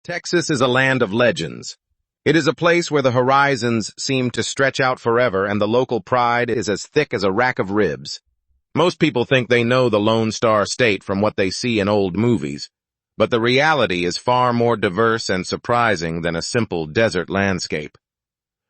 Texas is a land of legends. It is a place where the horizons seem to stretch out forever and the local pride is as thick as a rack of ribs. Most people think they know the Lone Star State from what they see in old movies, but the reality is far more diverse and surprising than a simple desert landscape.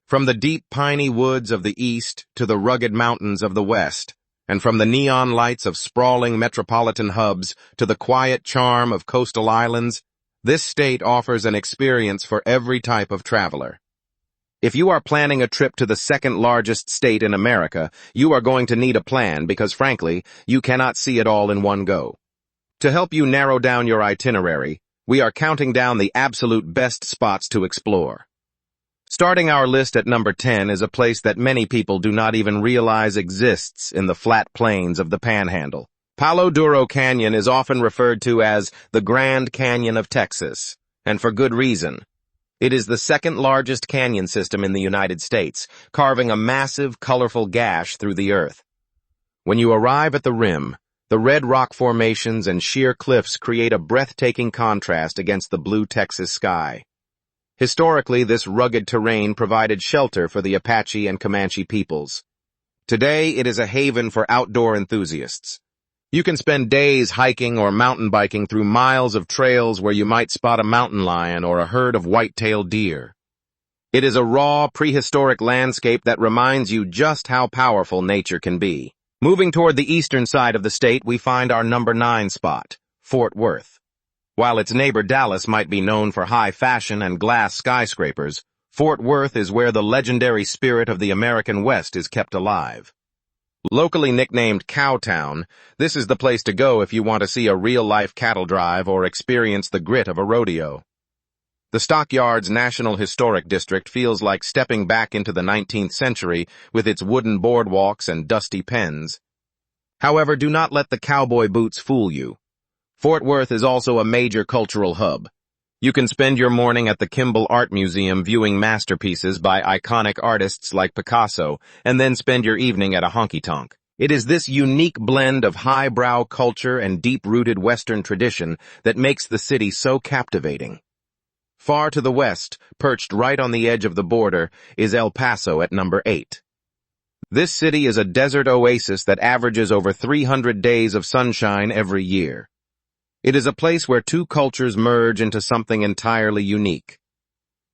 From the deep piney woods of the east to the rugged mountains of the west, and from the neon lights of sprawling metropolitan hubs to the quiet charm of coastal islands, this state offers an experience for every type of traveler. If you are planning a trip to the second largest state in America, you are going to need a plan because, frankly, you cannot see it all in one go. To help you narrow down your itinerary, we are counting down the absolute best spots to explore. Starting our list at number 10 is a place that many people do not even realize exists in the flat plains of the Panhandle. Palo Duro Canyon is often referred to as the Grand Canyon of Texas, and for good reason. It is the second largest canyon system in the United States, carving a massive, colorful gash through the earth. When you arrive at the rim, the red rock formations and sheer cliffs create a breathtaking contrast against the blue Texas sky. Historically, this rugged terrain provided shelter for the Apache and Comanche peoples. Today, it is a haven for outdoor enthusiasts. You can spend days hiking or mountain biking through miles of trails where you might spot a mountain lion or a herd of white-tailed deer. It is a raw, prehistoric landscape that reminds you just how powerful nature can be. Moving toward the eastern side of the state, we find our number 9 spot, Fort Worth. While its neighbor Dallas might be known for high fashion and glass skyscrapers, Fort Worth is where the legendary spirit of the American West is kept alive. Locally nicknamed Cowtown, this is the place to go if you want to see a real-life cattle drive or experience the grit of a rodeo. The Stockyards National Historic District feels like stepping back into the 19th century with its wooden boardwalks and dusty pens. However, do not let the cowboy boots fool you. Fort Worth is also a major cultural hub. You can spend your morning at the Kimball Art Museum viewing masterpieces by iconic artists like Picasso, and then spend your evening at a honky-tonk. It is this unique blend of highbrow culture and deep-rooted Western tradition that makes the city so captivating. Far to the west, perched right on the edge of the border, is El Paso at number 8. This city is a desert oasis that averages over 300 days of sunshine every year. It is a place where two cultures merge into something entirely unique.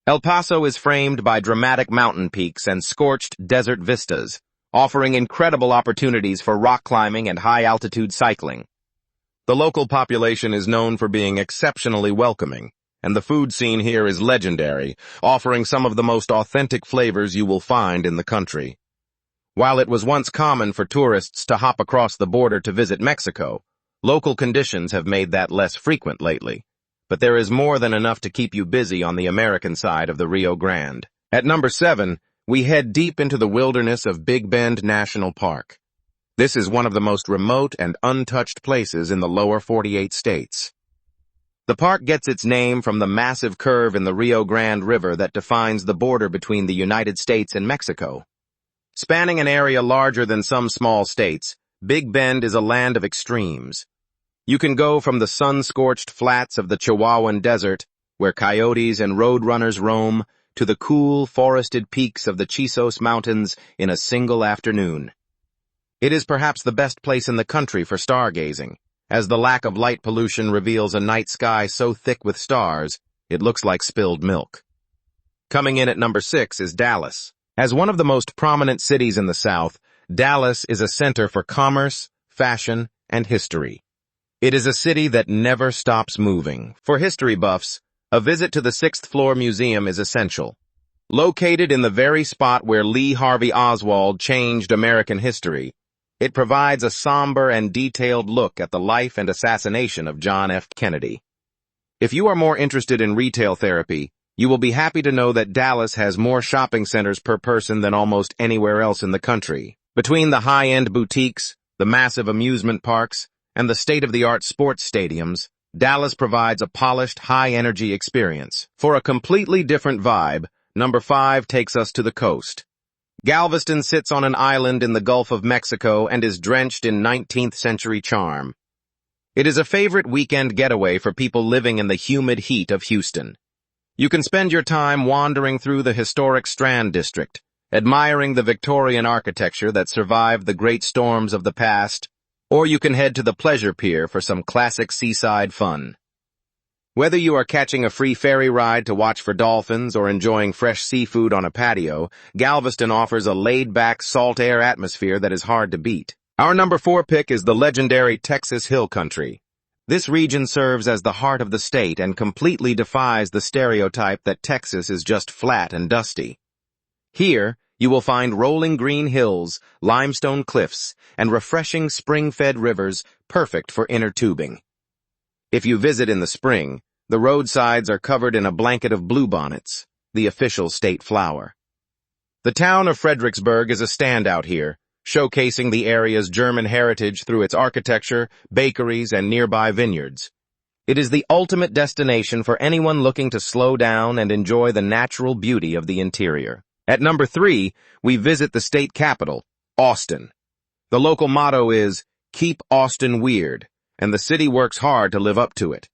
El Paso is framed by dramatic mountain peaks and scorched desert vistas, offering incredible opportunities for rock climbing and high-altitude cycling. The local population is known for being exceptionally welcoming, and the food scene here is legendary, offering some of the most authentic flavors you will find in the country. While it was once common for tourists to hop across the border to visit Mexico, local conditions have made that less frequent lately, but there is more than enough to keep you busy on the American side of the Rio Grande. At number 7, we head deep into the wilderness of Big Bend National Park. This is one of the most remote and untouched places in the lower 48 states. The park gets its name from the massive curve in the Rio Grande River that defines the border between the United States and Mexico. Spanning an area larger than some small states, Big Bend is a land of extremes. You can go from the sun-scorched flats of the Chihuahuan Desert, where coyotes and roadrunners roam, to the cool, forested peaks of the Chisos Mountains in a single afternoon. It is perhaps the best place in the country for stargazing, as the lack of light pollution reveals a night sky so thick with stars, it looks like spilled milk. Coming in at number 6 is Dallas. As one of the most prominent cities in the South, Dallas is a center for commerce, fashion, and history. It is a city that never stops moving. For history buffs, a visit to the 6th Floor Museum is essential. Located in the very spot where Lee Harvey Oswald changed American history, it provides a somber and detailed look at the life and assassination of John F. Kennedy. If you are more interested in retail therapy, you will be happy to know that Dallas has more shopping centers per person than almost anywhere else in the country. Between the high-end boutiques, the massive amusement parks, and the state-of-the-art sports stadiums, Dallas provides a polished, high-energy experience. For a completely different vibe, number 5 takes us to the coast. Galveston sits on an island in the Gulf of Mexico and is drenched in 19th-century charm. It is a favorite weekend getaway for people living in the humid heat of Houston. You can spend your time wandering through the historic Strand District, admiring the Victorian architecture that survived the great storms of the past, or you can head to the Pleasure Pier for some classic seaside fun. Whether you are catching a free ferry ride to watch for dolphins or enjoying fresh seafood on a patio, Galveston offers a laid-back, salt-air atmosphere that is hard to beat. Our number 4 pick is the legendary Texas Hill Country. This region serves as the heart of the state and completely defies the stereotype that Texas is just flat and dusty. Here, you will find rolling green hills, limestone cliffs, and refreshing spring-fed rivers perfect for inner tubing. If you visit in the spring, the roadsides are covered in a blanket of bluebonnets, the official state flower. The town of Fredericksburg is a standout here, showcasing the area's German heritage through its architecture, bakeries, and nearby vineyards. It is the ultimate destination for anyone looking to slow down and enjoy the natural beauty of the interior. At number 3, we visit the state capital, Austin. The local motto is, "Keep Austin Weird," and the city works hard to live up to it.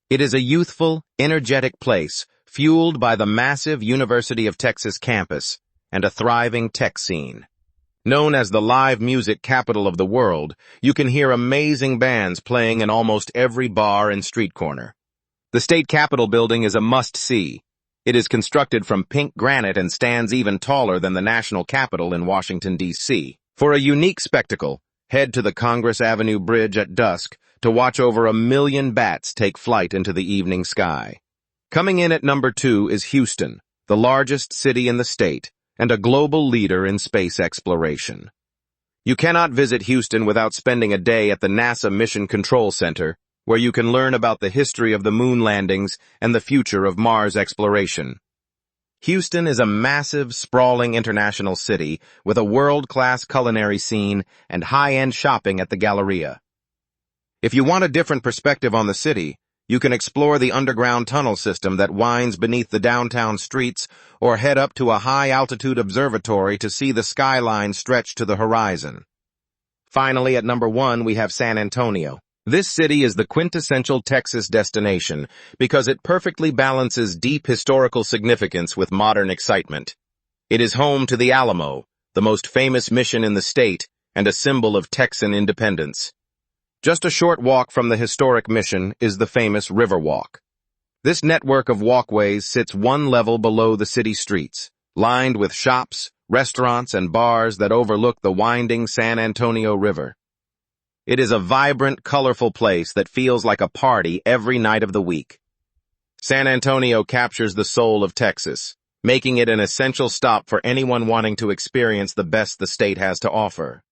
It is a youthful, energetic place, fueled by the massive University of Texas campus and a thriving tech scene. Known as the live music capital of the world, you can hear amazing bands playing in almost every bar and street corner. The state capitol building is a must-see. It is constructed from pink granite and stands even taller than the National Capitol in Washington, D.C. For a unique spectacle, head to the Congress Avenue Bridge at dusk to watch over 1 million bats take flight into the evening sky. Coming in at number 2 is Houston, the largest city in the state, and a global leader in space exploration. You cannot visit Houston without spending a day at the NASA Mission Control Center, where you can learn about the history of the moon landings and the future of Mars exploration. Houston is a massive, sprawling international city with a world-class culinary scene and high-end shopping at the Galleria. If you want a different perspective on the city, you can explore the underground tunnel system that winds beneath the downtown streets or head up to a high-altitude observatory to see the skyline stretch to the horizon. Finally, at number 1, we have San Antonio. This city is the quintessential Texas destination because it perfectly balances deep historical significance with modern excitement. It is home to the Alamo, the most famous mission in the state and a symbol of Texan independence. Just a short walk from the historic mission is the famous Riverwalk. This network of walkways sits one level below the city streets, lined with shops, restaurants, and bars that overlook the winding San Antonio River. It is a vibrant, colorful place that feels like a party every night of the week. San Antonio captures the soul of Texas, making it an essential stop for anyone wanting to experience the best the state has to offer.